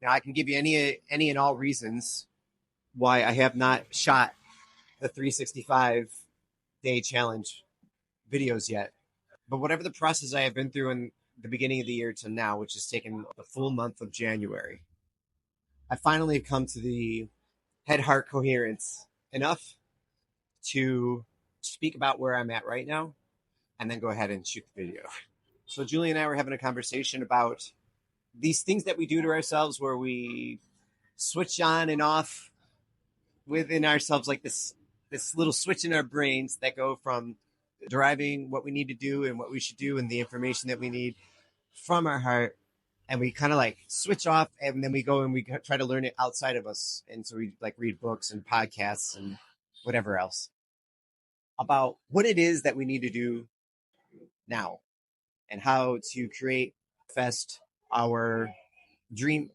Now, I can give you any and all reasons why I have not shot the 365-day challenge videos yet. But whatever the process I have been through in the beginning of the year to now, which has taken the full month of January, I finally have come to the head-heart coherence enough to speak about where I'm at right now and then go ahead and shoot the video. So Julie and I were having a conversation about these things that we do to ourselves where we switch on and off within ourselves, like this little switch in our brains that go from deriving what we need to do and what we should do and the information that we need from our heart, and we kind of like switch off, and then we go and we try to learn it outside of us. And so we like read books and podcasts and whatever else about what it is that we need to do now and how to create, fest our dream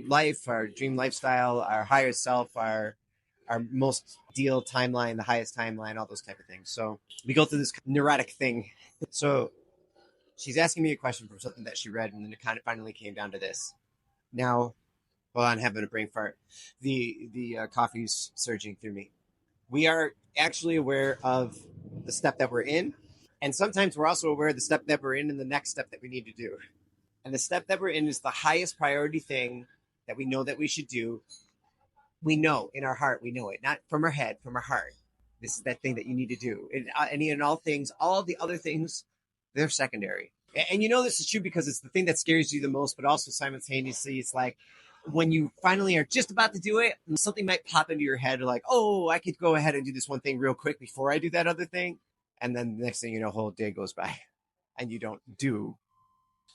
life, our dream lifestyle, our higher self, our most ideal timeline, the highest timeline, all those type of things. So we go through this neurotic thing. So she's asking me a question from something that she read, and then it kind of finally came down to this. Now, well, I'm having a brain fart. The coffee's surging through me. We are actually aware of the step that we're in, and sometimes we're also aware of the step that we're in and the next step that we need to do. And the step that we're in is the highest priority thing that we know that we should do. We know in our heart, we know it, not from our head, from our heart. This is that thing that you need to do. And any and all things, all the other things, they're secondary. And you know this is true because it's the thing that scares you the most, but also simultaneously, it's like when you finally are just about to do it, something might pop into your head like, oh, I could go ahead and do this one thing real quick before I do that other thing. And then the next thing you know, a whole day goes by and you don't do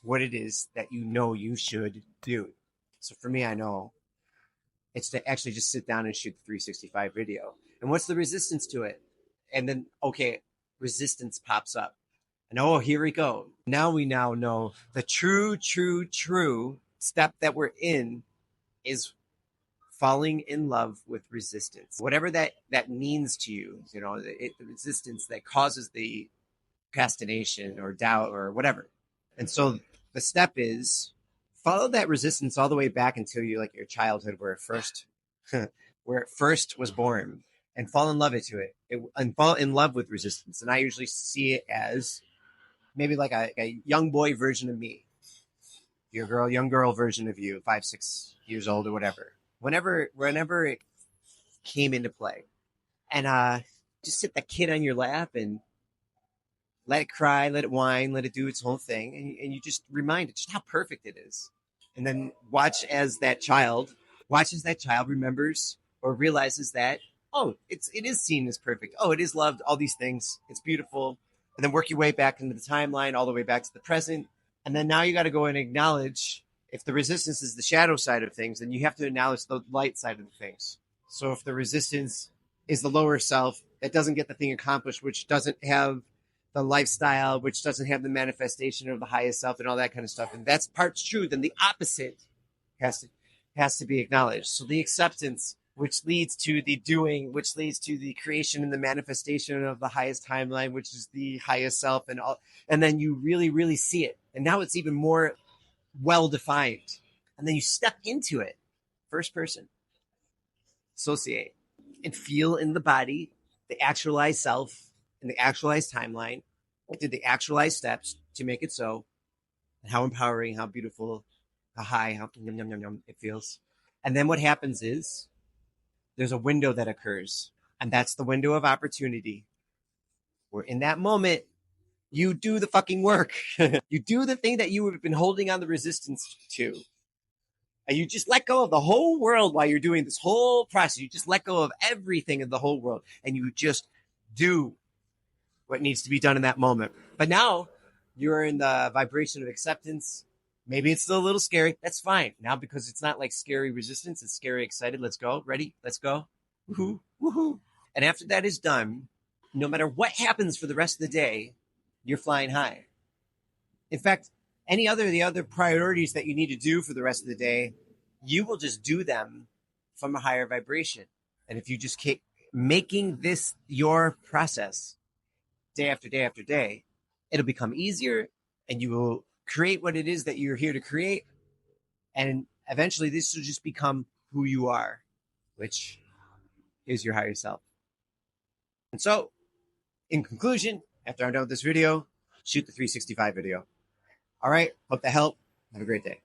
what it is that you know you should do. So for me, I know it's to actually just sit down and shoot the 365 video. And what's the resistance to it? And then, okay, resistance pops up. And oh, here we go. Now we know the true step that we're in is falling in love with resistance. Whatever that means to you, you know, the resistance that causes the procrastination or doubt or whatever. And so the step is follow that resistance all the way back until you like your childhood where it first was born, and fall in love and fall in love with resistance. And I usually see it as maybe like a young boy version of me, young girl version of you, 5, 6 years old or whatever. Whenever it came into play, and just sit that kid on your lap and let it cry, let it whine, let it do its whole thing. And you just remind it just how perfect it is. And then watch as that child remembers or realizes that, oh, it is seen as perfect. Oh, it is loved, all these things. It's beautiful. And then work your way back into the timeline, all the way back to the present. And then now you got to go and acknowledge if the resistance is the shadow side of things, then you have to acknowledge the light side of the things. So if the resistance is the lower self that doesn't get the thing accomplished, which doesn't have the lifestyle, which doesn't have the manifestation of the highest self and all that kind of stuff, and that's part's true, then the opposite has to be acknowledged. So the acceptance, which leads to the doing, which leads to the creation and the manifestation of the highest timeline, which is the highest self, and all, and then you really, really see it. And now it's even more well-defined. And then you step into it, first person, associate, and feel in the body the actualized self and the actualized timeline, did the actualized steps to make it so, and how empowering, how beautiful, how high, how yum, yum, yum, yum it feels. And then what happens is there's a window that occurs, and that's the window of opportunity, where in that moment, you do the fucking work. You do the thing that you have been holding on the resistance to. And you just let go of the whole world while you're doing this whole process. You just let go of everything in the whole world, and you just do what needs to be done in that moment. But now you're in the vibration of acceptance. Maybe it's still a little scary. That's fine. Now, because it's not like scary resistance, it's scary excited. Let's go. Ready? Let's go. Woohoo. Woohoo. And after that is done, no matter what happens for the rest of the day, you're flying high. In fact, the other priorities that you need to do for the rest of the day, you will just do them from a higher vibration. And if you just keep making this your process day after day after day, it'll become easier, and you will create what it is that you're here to create. And eventually this will just become who you are, which is your higher self. And so, in conclusion, after I'm done with this video, shoot the 365 video. All right, hope that helped. Have a great day.